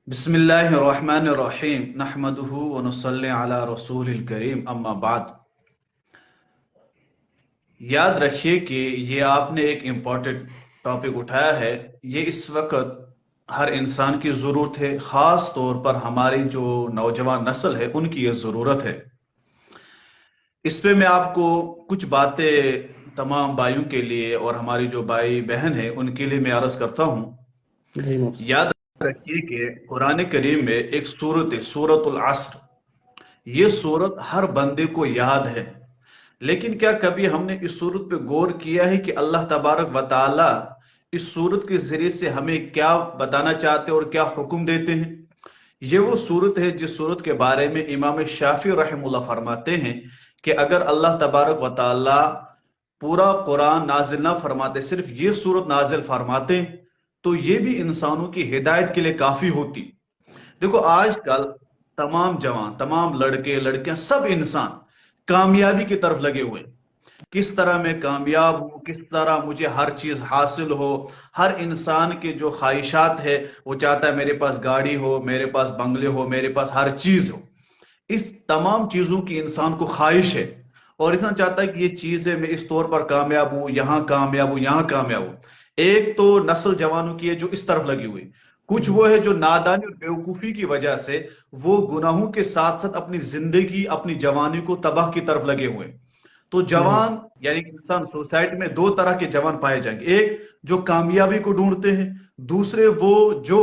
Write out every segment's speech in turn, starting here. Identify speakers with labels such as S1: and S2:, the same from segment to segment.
S1: بسم اللہ الرحمن الرحیم نحمدہ ونصلی علی رسول الکریم اما بعد۔ یاد رکھیے کہ یہ آپ نے ایک امپورٹنٹ ٹاپک اٹھایا ہے۔ یہ اس وقت ہر انسان کی ضرورت ہے، خاص طور پر ہماری جو نوجوان نسل ہے ان کی یہ ضرورت ہے۔ اس پہ میں آپ کو کچھ باتیں تمام بھائیوں کے لیے اور ہماری جو بھائی بہن ہیں ان کے لیے میں عرض کرتا ہوں۔
S2: جی مفسر
S1: یاد رکھیے کہ قرآن کریم میں ایک سورت ہے، سورت العصر۔ یہ صورت ہر بندے کو یاد ہے، لیکن کیا کبھی ہم نے اس صورت پہ غور کیا ہے کہ اللہ تبارک و تعالی اس صورت کے ذریعے سے ہمیں کیا بتانا چاہتے ہیں اور کیا حکم دیتے ہیں؟ یہ وہ صورت ہے جس صورت کے بارے میں امام شافعی رحم اللہ فرماتے ہیں کہ اگر اللہ تبارک و تعالی پورا قرآن نازل نہ فرماتے، صرف یہ صورت نازل فرماتے، تو یہ بھی انسانوں کی ہدایت کے لیے کافی ہوتی۔ دیکھو آج کل تمام جوان، تمام لڑکے لڑکیاں، سب انسان کامیابی کی طرف لگے ہوئے ہیں۔ کس طرح میں کامیاب ہوں، کس طرح مجھے ہر چیز حاصل ہو۔ ہر انسان کے جو خواہشات ہے وہ چاہتا ہے میرے پاس گاڑی ہو، میرے پاس بنگلے ہو، میرے پاس ہر چیز ہو۔ اس تمام چیزوں کی انسان کو خواہش ہے، اور انسان چاہتا ہے کہ یہ چیزیں میں اس طور پر کامیاب ہوں، یہاں کامیاب ہوں، یہاں کامیاب ہوں۔ ایک تو نسل جوانوں کی ہے جو اس طرف لگی ہوئی، کچھ وہ ہے جو نادانی اور بیوقوفی کی وجہ سے وہ گناہوں کے ساتھ ساتھ اپنی زندگی، اپنی جوانی کو تباہ کی طرف لگے ہوئے۔ تو
S2: جی
S1: جوان یعنی انسان سوسائٹی میں دو طرح کے جوان پائے جائیں گے، ایک جو کامیابی کو ڈھونڈتے ہیں، دوسرے وہ جو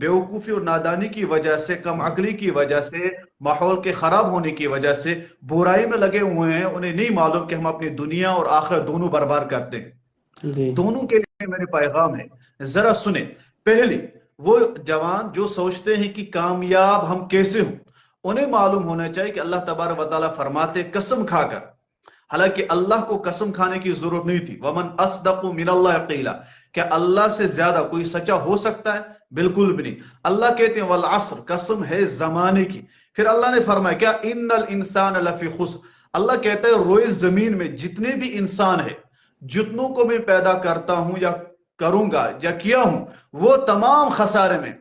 S1: بیوقوفی اور نادانی کی وجہ سے، کم عقلی کی وجہ سے، ماحول کے خراب ہونے کی وجہ سے برائی میں لگے ہوئے ہیں۔ انہیں نہیں معلوم کہ ہم اپنی دنیا اور آخرت دونوں برباد کرتے ہیں۔
S2: جی
S1: دونوں کے لیے میرے پیغام ہے، ذرا سنیں۔ پہلی وہ جوان جو سوچتے ہیں کہ کامیاب ہم کیسے ہوں، انہیں معلوم ہونا چاہیے کہ اللہ تبارک و تعالیٰ فرماتے قسم کھا کر، حالانکہ اللہ کو قسم کھانے کی ضرورت نہیں تھی، ومن اصدق من اللہ قیلا، کیا اللہ سے زیادہ کوئی سچا ہو سکتا ہے؟ بالکل بھی نہیں۔ اللہ کہتے ہیں والعصر، قسم ہے زمانے کی۔ پھر اللہ نے فرمایا کیا ان الانسان لفی خسر، اللہ کہتا ہے روئے زمین میں جتنے بھی انسان ہے، جتنوں کو میں پیدا کرتا ہوں یا کروں گا یا کیا ہوں، وہ تمام خسارے میں،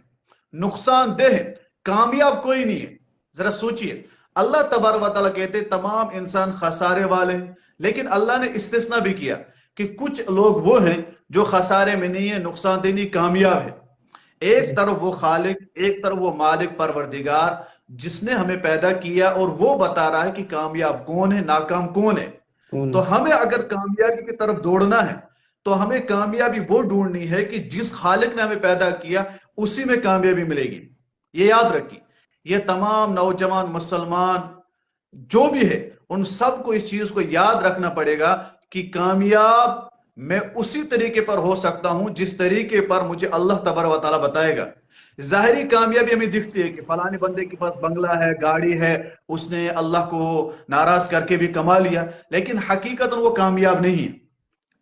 S1: نقصان دہ ہے، کامیاب کوئی نہیں ہے۔ ذرا سوچئے، اللہ تبارک و تعالیٰ کہتے تمام انسان خسارے والے ہیں، لیکن اللہ نے استثناء بھی کیا کہ کچھ لوگ وہ ہیں جو خسارے میں نہیں ہے، نقصان دہ نہیں، کامیاب ہے۔ ایک
S2: جی
S1: طرف وہ خالق، ایک طرف وہ مالک پروردگار جس نے ہمیں پیدا کیا، اور وہ بتا رہا ہے کہ کامیاب کون ہے، ناکام کون ہے۔
S2: کون
S1: تو ہمیں اگر کامیابی کی طرف دوڑنا ہے تو ہمیں کامیابی وہ ڈھونڈنی ہے کہ جس خالق نے ہمیں پیدا کیا اسی میں کامیابی ملے گی۔ یہ یاد رکھیے، یہ تمام نوجوان مسلمان جو بھی ہے ان سب کو اس چیز کو یاد رکھنا پڑے گا کہ کامیاب میں اسی طریقے پر ہو سکتا ہوں جس طریقے پر مجھے اللہ تبارک و تعالیٰ بتائے گا۔ ظاہری کامیابی ہمیں دکھتی ہے کہ فلانے بندے کے پاس بنگلہ ہے، گاڑی ہے، اس نے اللہ کو ناراض کر کے بھی کما لیا، لیکن حقیقت وہ کامیاب نہیں ہے۔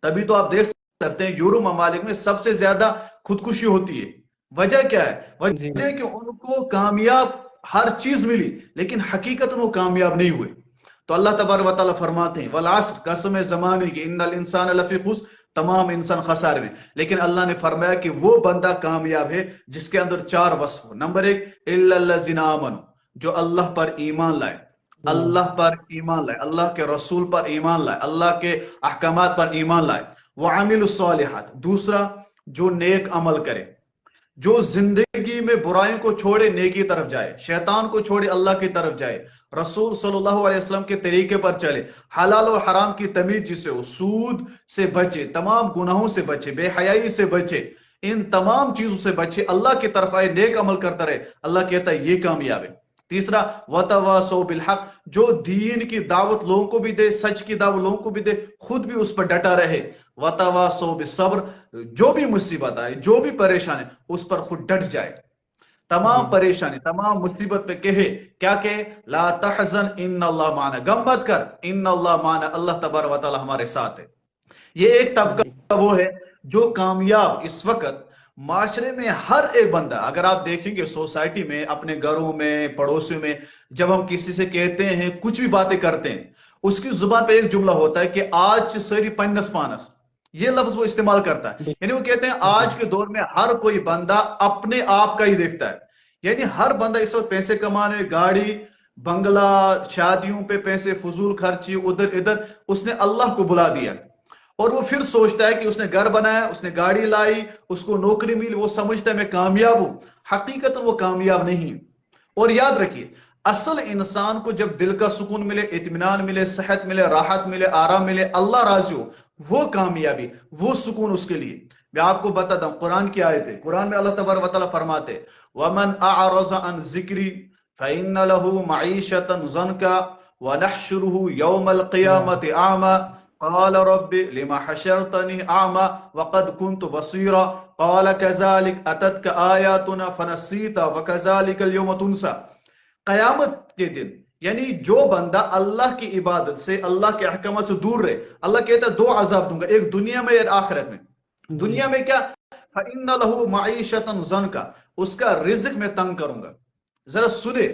S1: تبھی تو آپ دیکھ سکتے ہیں یورپ ممالک میں سب سے زیادہ خودکشی ہوتی ہے۔ وجہ کیا ہے؟
S2: جی
S1: وجہ کہ ان کو کامیاب ہر چیز ملی لیکن حقیقت وہ کامیاب نہیں ہوئے۔ تو اللہ تبارک و تعالیٰ فرماتے ہیں والعصر، قسم زمانے کی، ان الانسان لفی خسر، تمام انسان خسارے میں۔ لیکن اللہ نے فرمایا کہ وہ بندہ کامیاب ہے جس کے اندر چار وصف ہو۔ نمبر ایک، الا الذین آمنوا، جو اللہ پر ایمان لائے، اللہ پر ایمان لائے، اللہ کے رسول پر ایمان لائے، اللہ کے احکامات پر ایمان لائے۔ وعملوا الصالحات، دوسرا جو نیک عمل کرے، جو زندگی میں برائیوں کو چھوڑے نیکی طرف جائے، شیطان کو چھوڑے اللہ کی طرف جائے، رسول صلی اللہ علیہ وسلم کے طریقے پر چلے، حلال و حرام کی تمیز جسے ہو، سود سے بچے، تمام گناہوں سے بچے، بے حیائی سے بچے، ان تمام چیزوں سے بچے، اللہ کی طرف آئے، نیک عمل کرتا رہے، اللہ کہتا ہے یہ کامیاب ہے۔ تیسرا وتواصوا بالحق، جو دین کی دعوت لوگوں کو بھی دے، سچ کی دعوت لوگوں کو بھی دے، خود بھی اس پر ڈٹا رہے۔ وتواصوا بالصبر، جو بھی مصیبت آئے، جو بھی پریشانی اس پر خود ڈٹ جائے۔
S2: جی
S1: تمام پریشانی، تمام مصیبت پہ کہے کیا کہ لا تحزن ان اللہ معنا، غم مت کر، ان اللہ معنا، اللہ تبارک و تعالی ہمارے ساتھ ہے۔ یہ ایک
S2: جی
S1: طبقہ وہ ہے جو کامیاب اس وقت معاشرے میں ہر ایک بندہ، اگر آپ دیکھیں گے سوسائٹی میں، اپنے گھروں میں، پڑوسیوں میں، جب ہم کسی سے کہتے ہیں، کچھ بھی باتیں کرتے ہیں، اس کی زبان پہ ایک جملہ ہوتا ہے کہ آج سری پنس پانس، یہ لفظ وہ استعمال کرتا ہے۔
S2: جی
S1: یعنی وہ کہتے ہیں
S2: جی
S1: آج کے دور میں ہر کوئی بندہ اپنے آپ کا ہی دیکھتا ہے، یعنی ہر بندہ اس وقت پیسے کمانے، گاڑی بنگلہ، شادیوں پہ پیسے، فضول خرچی ادھر ادھر، اس نے اللہ کو بلا دیا اور وہ پھر سوچتا ہے کہ اس نے گھر بنایا، اس نے گاڑی لائی، اس کو نوکری ملی، وہ سمجھتا ہے میں کامیاب ہوں، حقیقت وہ کامیاب نہیں ہے۔ اور یاد رکھیے اصل انسان کو جب دل کا سکون ملے، اطمینان ملے، صحت ملے، راحت ملے، آرام ملے، اللہ راضی ہو، وہ کامیابی، وہ سکون اس کے لیے۔ میں آپ کو بتاتا ہوں قرآن کی آیت ہے، قرآن میں اللہ تبارک و تعالیٰ فرماتے وَمَنْ أَعْرَضَ عَنْ ذِكْرِي فَإِنَّ لَهُ مَعِيشَةً ضَنْكَ وَنَحْشُرُهُ يَوْمَ الْقِيَامَةِ أَعْمَى قال رب لما حشرتني أعمى وقد كنت بصيرا قال كذلك أتتك آياتنا فنسيتها وكذلك اليوم تنسى۔ قیامت کے دن یعنی جو بندہ اللہ کی عبادت سے، اللہ کے احکامات سے دور رہے، اللہ کہتا ہے دو عذاب دوں گا، ایک دنیا میں اور آخرت میں۔ دنیا میں کیا؟ فَإِنَّ لَهُ مَعِيشَةً ضَنْكَ، اس کا رزق میں تنگ کروں گا۔ ذرا سنے،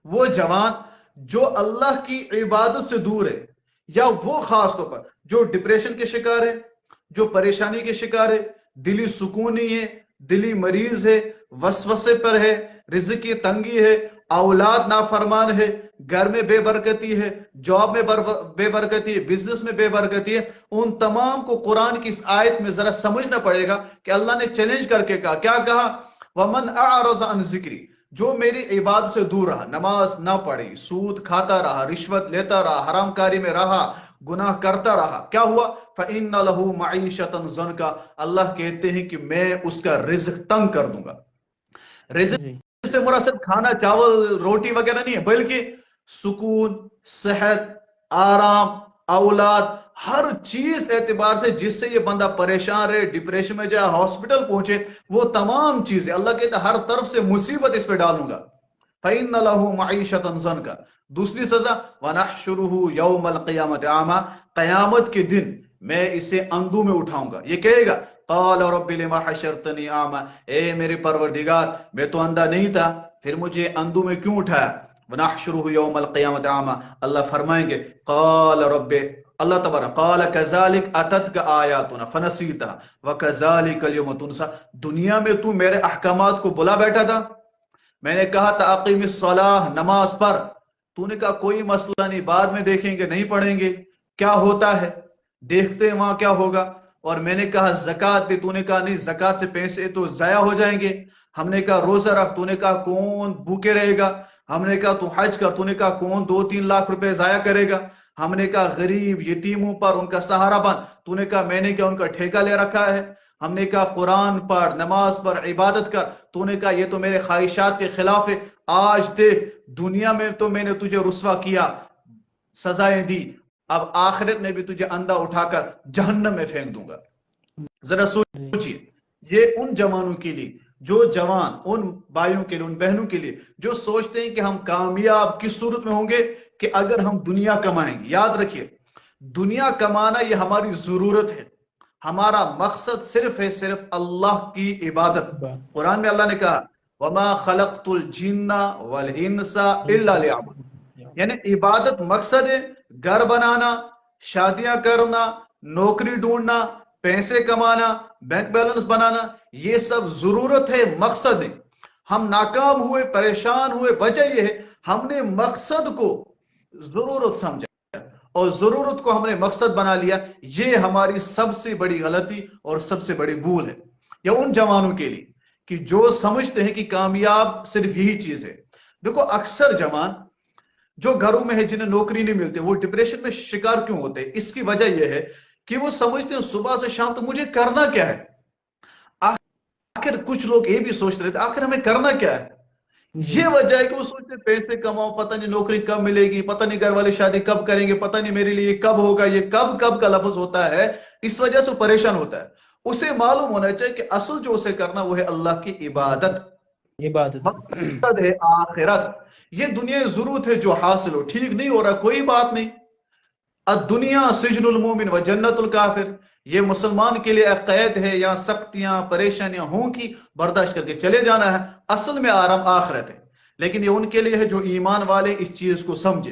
S1: وہ جوان جو اللہ کی عبادت سے دور ہے، یا وہ خاص طور پر جو ڈپریشن کے شکار ہے، جو پریشانی کے شکار ہے، دلی سکون نہیں ہے، دلی مریض ہے، وسوسے پر ہے، رزق کی تنگی ہے، اولاد نافرمان ہے، گھر میں بے برکتی ہے، جاب میں بے برکتی ہے، بزنس میں بے برکتی ہے، ان تمام کو قرآن کی اس آیت میں ذرا سمجھنا پڑے گا کہ اللہ نے چیلنج کر کے کہا، کیا کہا؟ وَمَنْ أَعْرَضَ عَنْ ذِكْرِي، جو میری عبادت سے دور رہا، نماز نہ پڑھی، سود کھاتا رہا، رشوت لیتا رہا، حرام کاری میں رہا، گناہ کرتا رہا، کیا ہوا؟ فَإِنَّ لَهُ مَعِيشَةً ضَنْكَ، اللہ کہتے ہیں کہ میں اس کا رزق تنگ کر دوں گا۔ رزق سے مراد صرف کھانا، چاول، روٹی وغیرہ نہیں ہے، بلکہ سکون، صحت، آرام، اولاد، ہر چیز اعتبار سے جس سے یہ بندہ پریشان رہے، ڈپریشن میں جائے، ہاسپٹل پہنچے، وہ تمام چیزیں اللہ کہتا ہے ہر طرف سے مصیبت اس پہ ڈالوں گا۔ فَإِنَّ لَهُ مَعِيشَةً ضَنْكَ۔ دوسری سزا وَنَحْشُرُهُ يَوْمَ الْقِيَامَةِ أَعْمَى، قیامت کے دن میں اسے اندھوں میں اٹھاؤں گا، یہ کہے گا قال رب لما حشرتنی اعمى، اے میرے پروردگار میں تو اندھا نہیں تھا، پھر مجھے اندھوں میں کیوں اٹھایا؟ وَنَحْشُرُهُ يَوْمَ الْقِيَامَةِ أَعْمَى، اللہ فرمائیں گے قال رب، اللہ تبارک قال كذلك أتتك آياتنا فنسيتها وكذلك اليوم تنسى، دنیا میں تو میرے احکامات کو بلا بیٹھا تھا، میں نے کہا تھا اقیم الصلاۃ، نماز پڑھ، تو نے کہا کوئی مسئلہ نہیں، بعد میں دیکھیں گے، نہیں پڑھیں گے، کیا ہوتا ہے دیکھتے ہیں وہاں کیا ہوگا۔ اور میں نے کہا زکوٰۃ دے، تو نے کہا نہیں زکوٰۃ سے پیسے تو ضائع ہو جائیں گے۔ ہم نے کہا روزہ رکھ، تو نے کہا کون بھوکے رہے گا۔ ہم نے کہا تو حج کر، تو نے کہا کون 2-3 لاکھ روپے ضائع کرے گا۔ ہم نے کہا غریب یتیموں پر ان کا سہارا بن، تو نے کہا میں نے کیا ان کا ٹھیکہ لے رکھا ہے۔ ہم نے کہا قرآن پڑھ، نماز پر، عبادت کر، تو نے کہا یہ تو میرے خواہشات کے خلاف ہے۔ آج دیکھ دنیا میں تو میں نے تجھے رسوا کیا، سزائیں دی، اب آخرت میں بھی تجھے اندھا اٹھا کر جہنم میں پھینک دوں گا۔ ذرا سوچئے، یہ ان جوانوں کے لیے، جو جوان، ان بھائیوں کے لیے، ان بہنوں کے لیے جو سوچتے ہیں کہ ہم کامیاب کس صورت میں ہوں گے کہ اگر ہم دنیا کمائیں گے۔ یاد رکھیے دنیا کمانا یہ ہماری ضرورت ہے، ہمارا مقصد صرف ہے صرف اللہ کی عبادت۔ قرآن میں اللہ نے کہا وَمَا خَلَقْتُ الْجِنَّ وَالْإِنسَ إِلَّا لِيَعْبُدُونِ، یعنی عبادت مقصد ہے، گھر بنانا، شادیاں کرنا، نوکری ڈھونڈنا، پیسے کمانا، بینک بیلنس بنانا، یہ سب ضرورت ہے، مقصد ہے۔ ہم ناکام ہوئے، پریشان ہوئے، وجہ یہ ہے ہم نے مقصد کو ضرورت سمجھا اور ضرورت کو ہم نے مقصد بنا لیا۔ یہ ہماری سب سے بڑی غلطی اور سب سے بڑی بھول ہے۔ یا ان جوانوں کے لیے کہ جو سمجھتے ہیں کہ کامیاب صرف یہی چیز ہے۔ دیکھو اکثر جوان جو گھروں میں ہے جنہیں نوکری نہیں ملتی، وہ ڈپریشن میں شکار کیوں ہوتے ہیں؟ اس کی وجہ یہ ہے کہ وہ سمجھتے ہیں صبح سے شام تک مجھے کرنا کیا ہے۔ آخر کچھ لوگ یہ بھی سوچ رہے تھے آخر ہمیں کرنا کیا ہے۔ یہ وجہ ہے کہ وہ سوچتے ہیں پیسے کماؤ، پتہ نہیں نوکری کب ملے گی، پتہ نہیں گھر والے شادی کب کریں گے، پتہ نہیں میرے لیے کب ہوگا۔ یہ کب کب کا لفظ ہوتا ہے، اس وجہ سے پریشان ہوتا ہے۔ اسے معلوم ہونا چاہیے کہ اصل جو اسے کرنا وہ ہے اللہ کی عبادت، مقصد ہے آخرت۔ یہ دنیا ضرورت ہے جو حاصل ہو، ٹھیک نہیں ہو رہا کوئی بات نہیں۔ الدنیا سجن المومن و جنت الکافر، یہ مسلمان کے لیے قید ہے، یا سختیاں پریشانیاں ہوں کی برداشت کر کے چلے جانا ہے، اصل میں آرام آخرت ہے۔ لیکن یہ ان کے لیے ہے جو ایمان والے اس چیز کو سمجھے۔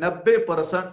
S1: 90%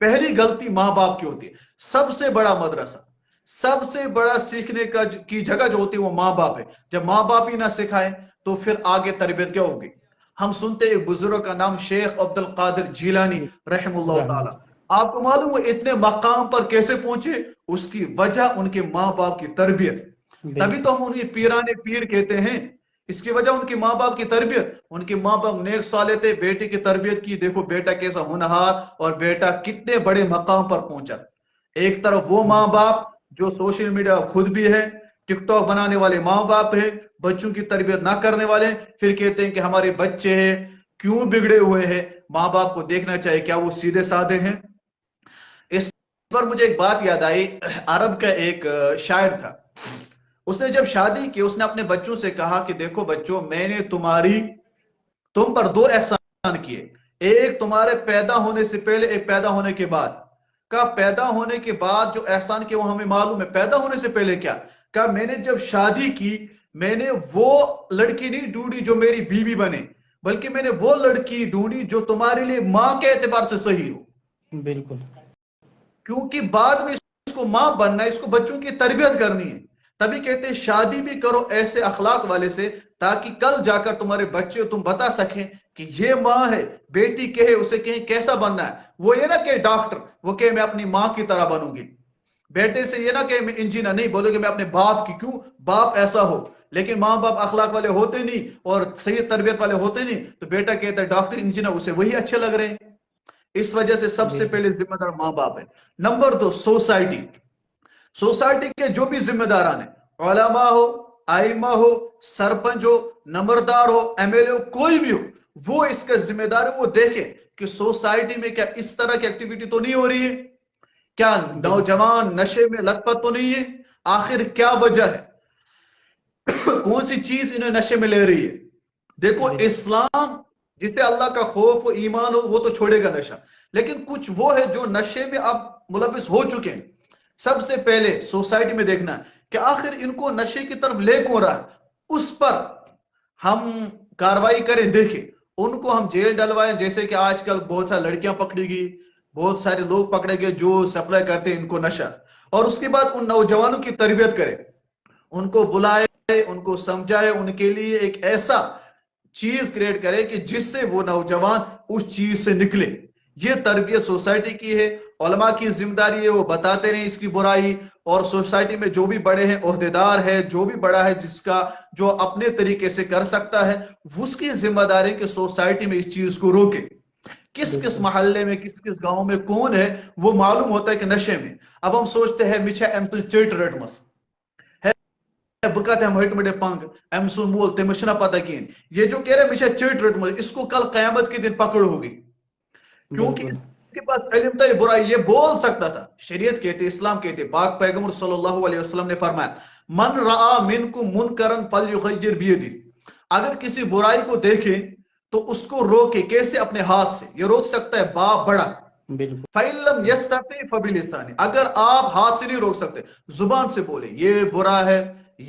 S1: پہلی غلطی ماں باپ کی ہوتی ہے. سب سے بڑا مدرسہ، سب سے بڑا سیکھنے کی جگہ جو ہوتی ہے وہ ماں باپ ہے. جب ماں باپ ہی نہ سکھائیں تو پھر آگے تربیت کیا ہوگی؟ ہم سنتے ایک بزرگ کا نام شیخ عبد القادر جیلانی رحم اللہ تعالی. آپ کو معلوم ہے اتنے مقام پر کیسے پہنچے؟ اس کی وجہ ان کے ماں باپ کی تربیت. تبھی تو ہم انہیں پیرانے پیر کہتے ہیں. اس کی وجہ ان کے ماں باپ کی تربیت. ان کے ماں باپ نیک صالح تھے، بیٹے کی تربیت کی. دیکھو بیٹا کیسا ہونہار اور بیٹا کتنے بڑے مقام پر پہنچا. ایک طرف وہ ماں باپ جو سوشل میڈیا خود بھی ہے، ٹک ٹاک بنانے والے ماں باپ ہیں، بچوں کی تربیت نہ کرنے والے ہیں، پھر کہتے ہیں کہ ہمارے بچے ہیں کیوں بگڑے ہوئے ہیں. ماں باپ کو دیکھنا چاہیے کیا وہ سیدھے سادے ہیں. اس پر مجھے ایک بات یاد آئی. عرب کا ایک شاعر تھا، اس نے جب شادی کی اس نے اپنے بچوں سے کہا کہ دیکھو بچوں، میں نے تم پر 2 احسان کیے. ایک تمہارے پیدا ہونے سے پہلے، ایک پیدا ہونے کے بعد. کا پیدا ہونے کے بعد جو احسان کیا وہ ہمیں معلوم ہے. پیدا ہونے سے پہلے کیا؟ کہ میں نے جب شادی کی میں نے وہ لڑکی نہیں ڈھونڈی جو میری بیوی بنے، بلکہ میں نے وہ لڑکی ڈھونڈی جو تمہارے لیے ماں کے اعتبار سے صحیح ہو.
S2: بالکل.
S1: کیونکہ بعد میں اس کو ماں بننا ہے، اس کو بچوں کی تربیت کرنی ہے. تبھی کہتے ہیں شادی بھی کرو ایسے اخلاق والے سے تاکہ کل جا کر تمہارے بچے تم بتا سکیں کہ یہ ماں ہے. بیٹی کہے اسے کہیں کیسا بننا ہے، وہ یہ نہ کہ ڈاکٹر، وہ کہ میں اپنی ماں کی طرح بنوں گی. بیٹے سے یہ نہ کہ میں انجینئر، نہیں بولو کہ میں اپنے باپ کی. کیوں؟ باپ ایسا ہو. لیکن ماں باپ اخلاق والے ہوتے نہیں اور صحیح تربیت والے ہوتے نہیں تو بیٹا کہتا ہے ڈاکٹر انجینئر، اسے وہی اچھے لگ رہے ہیں. اس وجہ سے سب سے پہلے ذمہ دار ماں باپ ہے. Number 2 society. سوسائٹی کے جو بھی ذمہ داران ہیں، علماء ہو، ائمہ ہو، سرپنچ ہو، نمبردار ہو، ایم ایل اے ہو، کوئی بھی ہو، وہ اس کا ذمہ دار ہے. وہ دیکھے کہ سوسائٹی میں کیا اس طرح کی ایکٹیویٹی تو نہیں ہو رہی ہے، کیا نوجوان نشے میں لت پت تو نہیں ہے، آخر کیا وجہ ہے، کون سی چیز انہیں نشے میں لے رہی ہے. دیکھو اسلام جسے اللہ کا خوف و ایمان ہو وہ تو چھوڑے گا نشہ، لیکن کچھ وہ ہے جو نشے میں اب ملوث ہو چکے ہیں. سب سے پہلے سوسائٹی میں دیکھنا ہے کہ آخر ان کو نشے کی طرف لے کون رہا ہے، اس پر ہم کاروائی کریں. دیکھیں ان کو ہم جیل ڈلوائیں، جیسے کہ آج کل بہت ساری لڑکیاں پکڑی گئی، بہت سارے لوگ پکڑے گئے جو سپلائی کرتے ہیں ان کو نشہ. اور اس کے بعد ان نوجوانوں کی تربیت کریں، ان کو بلائے، ان کو سمجھائے، ان کے لیے ایک ایسا چیز کریٹ کرے کہ جس سے وہ نوجوان اس چیز سے نکلے. یہ تربیت سوسائٹی کی ہے. علماء کی ذمہ داری ہے وہ بتاتے رہیں اس کی برائی. اور سوسائٹی میں جو بھی بڑے ہیں، عہدیدار ہے، جو بھی بڑا ہے جو اپنے طریقے سے کر سکتا ہے، اس کی ذمہ داری کہ سوسائٹی میں اس چیز کو روکے. کس محلے میں، کس گاؤں میں کون ہے وہ معلوم ہوتا ہے کہ نشے میں. اب ہم سوچتے ہیں مچھا ام سے چٹ رٹمس بکت ہم ہٹ مٹے پنگ ام سن مول تمس نہ پتہ کہین. یہ جو کہہ رہے مجھے چٹ رٹمس، اس کو کل قیامت کے دن پکڑ ہوگی، کیونکہ اس کے پاس علم تھا. یہ برائی یہ بول سکتا تھا. شریعت کہتے، اسلام کہتے، پاک پیغمبر صلی اللہ علیہ وسلم نے فرمایا من رآ منکم منکرا فلیغیر بیدہ. اگر کسی برائی کو دیکھے تو اس کو روکے. کیسے؟ اپنے ہاتھ سے. یہ روک سکتا ہے باپ بڑا. فَإِن لَمْ يَسْتَطِعْ فَبِلِسَانِهِ. اگر آپ ہاتھ سے نہیں روک سکتے، زبان سے بولے یہ برا ہے،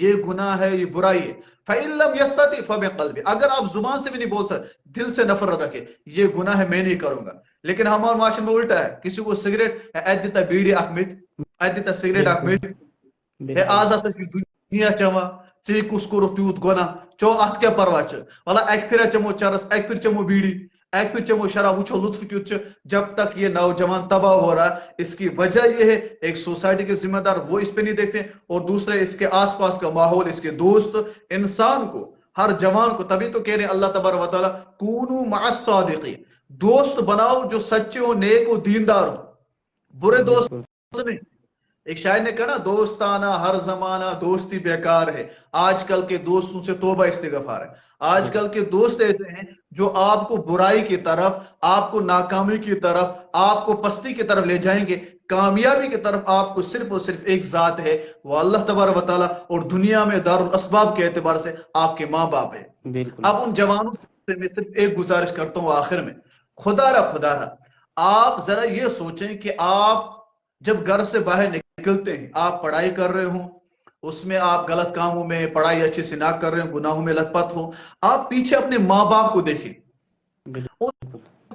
S1: یہ گناہ ہے، یہ برائی ہے. فَإِن لَمْ يَسْتَطِعْ فَبِقَلْبِهِ. اگر آپ زبان سے بھی نہیں بول سکتے، دل سے نفرت رکھے، یہ گناہ ہے میں نہیں کروں گا. لیکن ہمارے معاشرے میں الٹا ہے. کسی کو سگریٹ ایدتا بیڑی اخمت، ایدتا سگریٹ اخمت، ہے آز ہسا چھ دنیا چما ژے کس کورُتھ تیوت گناہ، چو ات کیا پرواہ چھ، والا ایک پھر چمو چرس، ایک پھر چمو بیڑی، ایک پھر چمو شراب، وچھو لطف کیوت چھ. جب تک یہ نوجوان تباہ ہو رہا ہے، اس کی وجہ یہ ہے ایک سوسائٹی کے ذمہ دار وہ اس پہ نہیں دیکھتے، اور دوسرے اس کے آس پاس کا ماحول، اس کے دوست، انسان کو، ہر جوان کو. تبھی تو کہہ رہے ہیں اللہ تبارک و تعالی کونوا مع الصادقین. دوست بناؤ جو سچے ہو، نیک ہو، دیندار ہو، برے دوست نہیں. ایک شاعر نے کہا نا دوستانہ ہر زمانہ دوستی بیکار ہے. آج کل کے دوستوں سے توبہ استغفار ہے. آج کل کے دوست ایسے ہیں جو آپ کو برائی کی طرف، آپ کو ناکامی کی طرف، آپ کو پستی کی طرف لے جائیں گے. کامیابی کی طرف آپ کو صرف اور صرف ایک ذات ہے، وہ اللہ تبارک و تعالیٰ، اور دنیا میں دارالاسباب کے اعتبار سے آپ کے ماں باپ ہے. اب ان جوانوں سے میں صرف ایک گزارش کرتا ہوں آخر میں، خدا رہا آپ ذرا یہ سوچیں کہ آپ جب گھر سے باہر نکلتے ہیں، آپ پڑھائی کر رہے ہوں، اس میں آپ غلط کاموں میں، پڑھائی اچھے سے نہ کر رہے ہوں، گناہوں میں لت پت ہو، آپ پیچھے اپنے ماں باپ کو دیکھیں،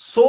S1: 100